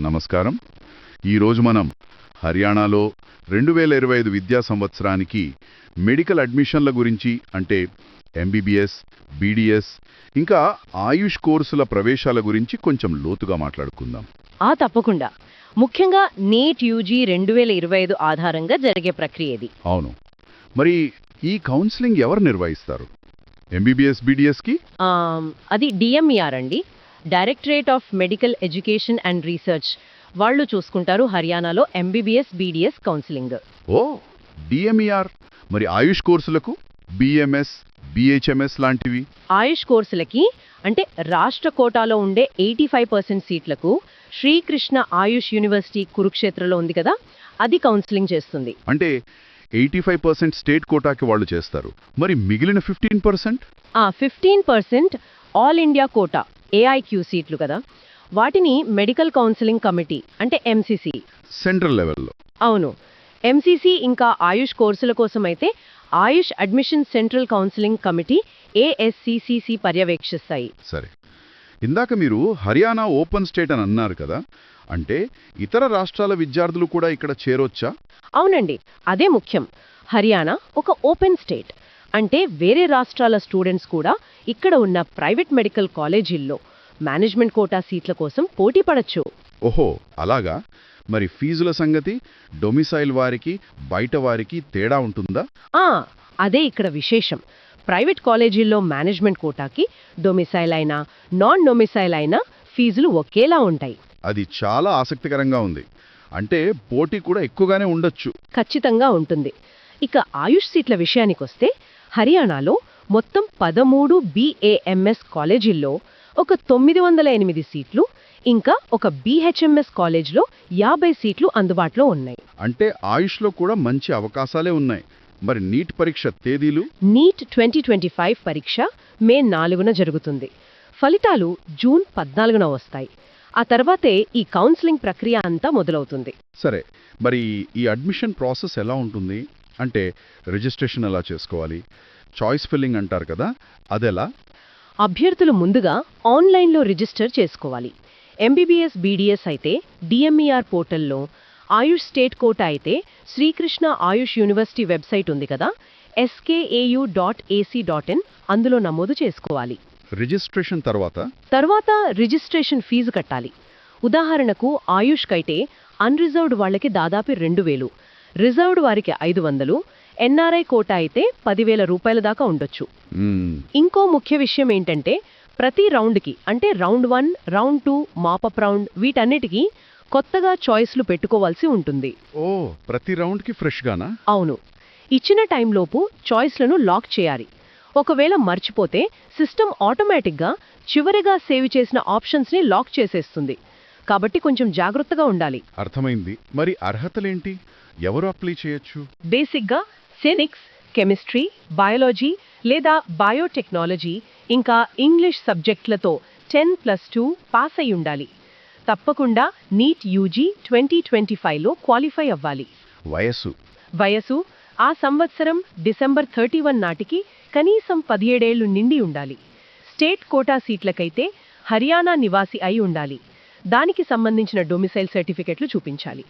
నమస్కారం. ఈరోజు మనం హర్యానాలో 2025 విద్యా సంవత్సరానికి మెడికల్ అడ్మిషన్ల గురించి, అంటే ఎంబీబీఎస్, బీడీఎస్, ఇంకా ఆయుష్ కోర్సుల ప్రవేశాల గురించి కొంచెం లోతుగా మాట్లాడుకుందాం. తప్పకుండా. ముఖ్యంగా నీట్ యూజీ 2025 ఆధారంగా జరిగే ప్రక్రియ ఇది. అవును. మరి ఈ కౌన్సిలింగ్ ఎవరు నిర్వహిస్తారు? ఎంబీబీఎస్, బీడీఎస్కి? అది డిఎంఈఆర్ అండి, directorate of medical education and research. వాళ్ళు చూసుకుంటారు హర్యానాలో ఎంబీబీఎస్, బీడీఎస్ కౌన్సిలింగ్. ఓ, డిఎంఈఆర్. మరి ఆయుష్ కోర్సులకు బిఎంఎస్, బిహెచ్ఎంఎస్ లాంటివి? ఆయుష్ కోర్సులకి, అంటే రాష్ట్ర కోటాలో ఉండే 85% సీట్లకు శ్రీకృష్ణ ఆయుష్ యూనివర్సిటీ కురుక్షేత్రలో ఉంది కదా, అది కౌన్సిలింగ్ చేస్తుంది. అంటే 85% స్టేట్ కోటాకి వాళ్ళు చేస్తారు. మరి మిగిలిన 15%? 15% ఆల్ ఇండియా కోటా ఏఐక్యూ సీట్లు కదా, వాటిని మెడికల్ కౌన్సిలింగ్ కమిటీ, అంటే ఎంసీసీ. సెంట్రల్ లెవెల్లో? అవును. ఎంసీసీ ఇంకా ఆయుష్ కోర్సుల కోసమైతే ఆయుష్ అడ్మిషన్ సెంట్రల్ కౌన్సిలింగ్ కమిటీ ఏఎస్సీసీసీ పర్యవేక్షిస్తాయి. సరే, ఇందాక మీరు హర్యానా ఓపెన్ స్టేట్ అని అన్నారు కదా, అంటే ఇతర రాష్ట్రాల విద్యార్థులు కూడా ఇక్కడ చేరొచ్చా? అవునండి, అదే ముఖ్యం. హర్యానా ఒక ఓపెన్ స్టేట్, అంటే వేరే రాష్ట్రాల స్టూడెంట్స్ కూడా ఇక్కడ ఉన్న ప్రైవేట్ మెడికల్ కాలేజీల్లో మేనేజ్మెంట్ కోటా సీట్ల కోసం పోటీ పడచ్చు. ఓహో, అలాగా. మరి ఫీజుల సంగతి? డొమిసైల్ వారికి, బయట వారికి తేడా ఉంటుందా? అదే ఇక్కడ విశేషం. ప్రైవేట్ కాలేజీల్లో మేనేజ్మెంట్ కోటాకి డొమిసైల్ అయినా నాన్ డొమిసైల్ అయినా ఫీజులు ఒకేలా ఉంటాయి. అది చాలా ఆసక్తికరంగా ఉంది. అంటే పోటీ కూడా ఎక్కువగానే ఉండొచ్చు. ఖచ్చితంగా ఉంటుంది. ఇక ఆయుష్ సీట్ల విషయానికొస్తే హర్యానాలో మొత్తం 13 బీఏఎంఎస్ కాలేజీల్లో ఒక 908 సీట్లు, ఇంకా ఒక బీహెచ్ఎంఎస్ కాలేజ్లో 50 సీట్లు అందుబాటులో ఉన్నాయి. అంటే ఆయుష్లో కూడా మంచి అవకాశాలే ఉన్నాయి. మరి నీట్ పరీక్ష తేదీలు? నీట్ 2025 పరీక్ష మే 4న జరుగుతుంది. ఫలితాలు జూన్ 14న వస్తాయి. ఆ తర్వాతే ఈ కౌన్సిలింగ్ ప్రక్రియ అంతా మొదలవుతుంది. సరే, మరి ఈ అడ్మిషన్ ప్రాసెస్ ఎలా ఉంటుంది? అంటే రిజిస్ట్రేషన్ ఎలా చేసుకోవాలి? చాయిస్ ఫిల్లింగ్ అంటారు కదా, అదెలా? అభ్యర్థులు ముందుగా ఆన్లైన్లో రిజిస్టర్ చేసుకోవాలి. ఎంబీబీఎస్, బీడీఎస్ అయితే డిఎంఈఆర్ పోర్టల్లో, ఆయుష్ స్టేట్ కోటా అయితే శ్రీకృష్ణ ఆయుష్ యూనివర్సిటీ వెబ్సైట్ ఉంది కదా, skau.ac.in, అందులో నమోదు చేసుకోవాలి. రిజిస్ట్రేషన్ తర్వాత రిజిస్ట్రేషన్ ఫీజు కట్టాలి. ఉదాహరణకు ఆయుష్కైతే అన్రిజర్వ్డ్ వాళ్ళకి దాదాపు 2,000, రిజర్వ్డ్ వారికి 500, ఎన్ఆర్ఐ కోటా అయితే 10,000 రూపాయల దాకా ఉండొచ్చు. ఇంకో ముఖ్య విషయం ఏంటంటే ప్రతి రౌండ్కి, అంటే రౌండ్ 1, రౌండ్ 2, మాపప్ రౌండ్, వీటన్నిటికీ కొత్తగా చాయిస్లు పెట్టుకోవాల్సి ఉంటుంది. ఓ, ప్రతి రౌండ్కి ఫ్రెష్గానా? అవును. ఇచ్చిన టైంలోపు చాయిస్లను లాక్ చేయాలి. ఒకవేళ మర్చిపోతే సిస్టమ్ ఆటోమేటిక్గా చివరిగా సేవ్ చేసిన ఆప్షన్స్ని లాక్ చేసేస్తుంది. కాబట్టి కొంచెం జాగ్రత్తగా ఉండాలి. అర్థమైంది. మరి అర్హతలేంటి? ఎవరు అప్లై చేయొచ్చు? బేసిక్గా సెనిక్స్, కెమిస్ట్రీ, బయాలజీ లేదా బయోటెక్నాలజీ ఇంకా ఇంగ్లీష్ సబ్జెక్టులతో 10+2 పాస్ అయి ఉండాలి. తప్పకుండా నీట్ యూజీ 2025లో క్వాలిఫై అవ్వాలి. వయసు ఆ సంవత్సరం డిసెంబర్ 31 నాటికి కనీసం 17 ఏళ్లు నిండి ఉండాలి. స్టేట్ కోటా సీట్లకైతే హర్యానా నివాసి అయి ఉండాలి. దానికి సంబంధించిన డొమిసైల్ సర్టిఫికెట్లు చూపించాలి.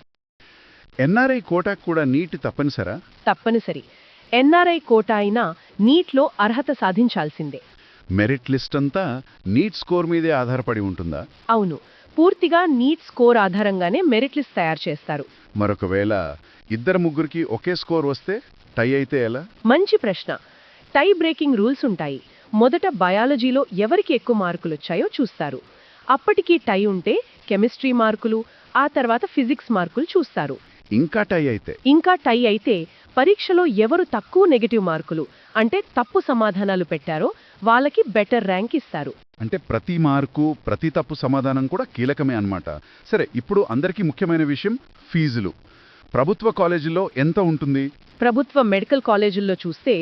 ఎన్ఆర్ఐ కోటా కూడా నీట్ తప్పనిసరా? తప్పనిసరి. ఎన్ఆర్ఐ కోటా అయినా నీట్లో అర్హత సాధించాల్సిందే. మెరిట్ లిస్ట్ అంతా నీట్ స్కోర్ మీదే ఆధారపడి ఉంటుందా? అవును, పూర్తిగా నీట్ స్కోర్ ఆధారంగానే మెరిట్ లిస్ట్ తయారు చేస్తారు. మరొకవేళ 2-3కి ఒకే స్కోర్ వస్తే టై అయితే ఎలా? మంచి ప్రశ్న. టై బ్రేకింగ్ రూల్స్ ఉంటాయి. మొదట బయాలజీలో ఎవరికి ఎక్కువ మార్కులు వచ్చాయో చూస్తారు. అప్పటికి టై ఉంటే కెమిస్ట్రీ మార్కులు, ఆ తర్వాత ఫిజిక్స్ మార్కులు చూస్తారు. ఇంకా టై అయితే పరీక్షలో ఎవరు తక్కువ నెగటివ్ మార్కులు, అంటే తప్పు సమాధానాలు పెట్టారో వాళ్ళకి బెటర్ ర్యాంక్ ఇస్తారు. అంటే ప్రతి మార్కు, ప్రతి తప్పు సమాధానం కూడా కీలకమే అన్నమాట. సరే, ఇప్పుడు అందరికీ ముఖ్యమైన విషయం ఫీజులు. ప్రభుత్వ కాలేజీలో ఎంత ఉంటుంది? ప్రభుత్వ మెడికల్ కాలేజీల్లో చూస్తే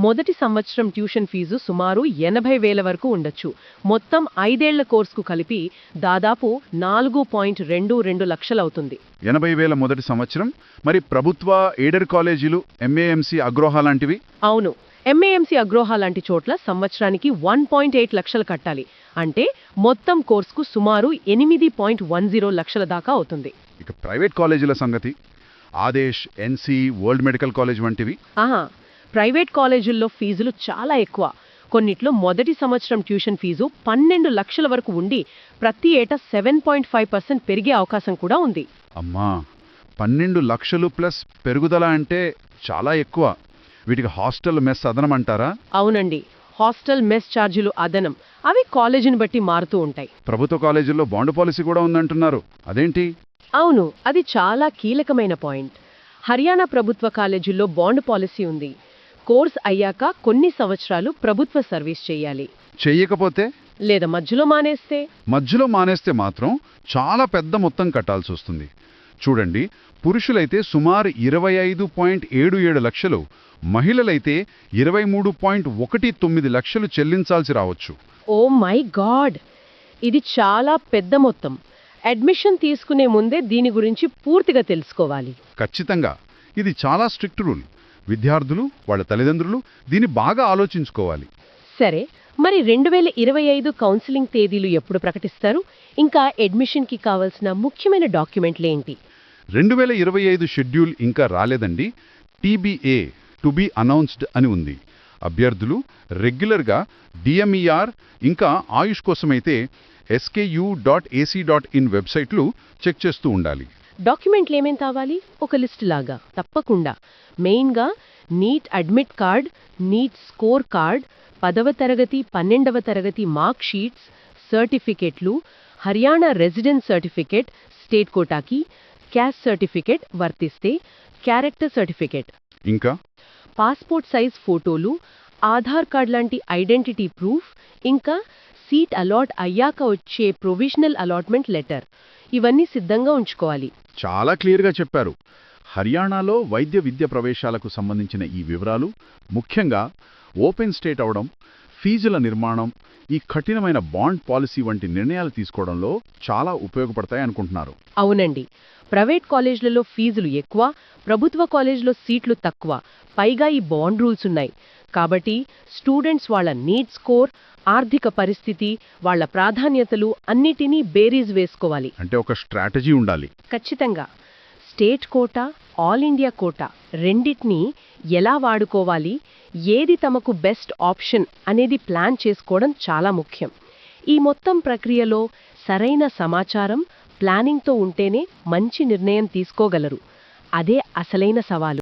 మొదటి సంవత్సరం ట్యూషన్ ఫీజు సుమారు 80,000 వరకు ఉండొచ్చు. మొత్తం 5 ఏళ్ల కోర్సుకు కలిపి దాదాపు 4.22 లక్షలవుతుంది. 80,000 మొదటి సంవత్సరం. మరి ప్రభుత్వ ఎయిడెడ్ కాలేజీలు, ఎంఏఎంసీ, అగ్రోహా లాంటివి? అవును, ఎంఏఎంసీ అగ్రోహా లాంటి చోట్ల సంవత్సరానికి 1.8 లక్షలు కట్టాలి. అంటే మొత్తం కోర్సుకు సుమారు 8.10 లక్షల దాకా అవుతుంది. ఇక ప్రైవేట్ కాలేజీల సంగతి Adesh, NC, world medical college వంటివి. ఆహా, ప్రైవేట్ కాలేజీల్లో ఫీజులు చాలా ఎక్కువ. కొన్నిట్లో మొదటి సంవత్సరం ట్యూషన్ ఫీజు 12 లక్షల వరకు ఉండి ప్రతి ఏటా 7.5% పెరిగే అవకాశం కూడా ఉంది. అమ్మా, 12 లక్షలు ప్లస్ పెరుగుదల అంటే చాలా ఎక్కువ. వీటికి హాస్టల్ మెస్ అదనం అంటారా? అవునండి, హాస్టల్ మెస్ ఛార్జీలు అదనం. అవి కాలేజీని బట్టి మారుతూ ఉంటాయి. ప్రభుత్వ కాలేజీల్లో బాండ్ పాలసీ కూడా ఉందంటున్నారు, అదేంటి? అవును, అది చాలా కీలకమైన పాయింట్. హర్యానా ప్రభుత్వ కాలేజీల్లో బాండ్ పాలసీ ఉంది. కోర్స్ అయ్యాక కొన్ని సంవత్సరాలు ప్రభుత్వ సర్వీస్ చేయాలి. చెయ్యకపోతే? లేదా మధ్యలో మానేస్తే మాత్రం చాలా పెద్ద మొత్తం కట్టాల్సి వస్తుంది. చూడండి, పురుషులైతే సుమారు 25.77 లక్షలు, మహిళలైతే 23.19 లక్షలు చెల్లించాల్సి రావచ్చు. ఓ మై గాడ్, ఇది చాలా పెద్ద మొత్తం. అడ్మిషన్ తీసుకునే ముందే దీని గురించి పూర్తిగా తెలుసుకోవాలి. ఖచ్చితంగా, ఇది చాలా స్ట్రిక్ట్ రూల్. విద్యార్థులు, వాళ్ళ తల్లిదండ్రులు దీన్ని బాగా ఆలోచించుకోవాలి. సరే, మరి 2025 కౌన్సిలింగ్ తేదీలు ఎప్పుడు ప్రకటిస్తారు? ఇంకా అడ్మిషన్కి కావాల్సిన ముఖ్యమైన డాక్యుమెంట్లేంటి? 2025 షెడ్యూల్ ఇంకా రాలేదండి. టీబీఏ, టు బీ అనౌన్స్డ్ అని ఉంది. అభ్యర్థులు రెగ్యులర్గా డిఎంఈఆర్ ఇంకా ఆయుష్ కోసమైతే SKU.ac.in వెబ్సైట్లు చెక్ చేస్తూ ఉండాలి. డాక్యుమెంట్లు ఏమేం కావాలి? ఒక లిస్ట్ లాగా. తప్పకుండా. మెయిన్గా NEET admit card, NEET score card, 10వ తరగతి 12వ తరగతి మార్క్ షీట్స్, సర్టిఫికెట్లు, హర్యానా రెసిడెన్స్ సర్టిఫికెట్ స్టేట్ కోటాకి, క్యాస్ట్ సర్టిఫికెట్ వర్తిస్తే, క్యారెక్టర్ సర్టిఫికెట్, ఇంకా పాస్పోర్ట్ సైజ్ ఫోటోలు, ఆధార్ కార్డ్ లాంటి ఐడెంటిటీ ప్రూఫ్, ఇంకా సీట్ అలాట్ అయ్యాక వచ్చే ప్రొవిజనల్ అలాట్మెంట్ లెటర్. ఇవన్నీ సిద్ధంగా ఉంచుకోవాలి. చాలా క్లియర్గా చెప్పారు. హర్యానాలో వైద్య విద్య ప్రవేశాలకు సంబంధించిన ఈ వివరాలు, ముఖ్యంగా ఓపెన్ స్టేట్ అవడం, ఫీజుల నిర్మాణం, ఈ కఠినమైన బాండ్ పాలసీ వంటి నిర్ణయాలు తీసుకోవడంలో చాలా ఉపయోగపడతాయి అనుకుంటున్నారు. అవునండి, ప్రైవేట్ కాలేజ్లలో ఫీజులు ఎక్కువ, ప్రభుత్వ కాలేజ్లో సీట్లు తక్కువ. పైగా ఈ బాండ్ రూల్స్ ఉన్నాయి. కాబట్టి స్టూడెంట్స్ వాళ్ళ నీట్ స్కోర్, ఆర్థిక పరిస్థితి, వాళ్ళ ప్రాధాన్యతలు అన్నిటినీ బేరీజ్ వేసుకోవాలి. అంటే ఒక స్ట్రాటజీ ఉండాలి. ఖచ్చితంగా. State quota, all India quota రెండిటినీ ఎలా వాడుకోవాలి, ఏది తమకు బెస్ట్ ఆప్షన్ అనేది ప్లాన్ చేసుకోవడం చాలా ముఖ్యం. ఈ మొత్తం ప్రక్రియలో సరైన సమాచారం, ప్లానింగ్తో ఉంటేనే మంచి నిర్ణయం తీసుకోగలరు. అదే అసలైన సవాలు.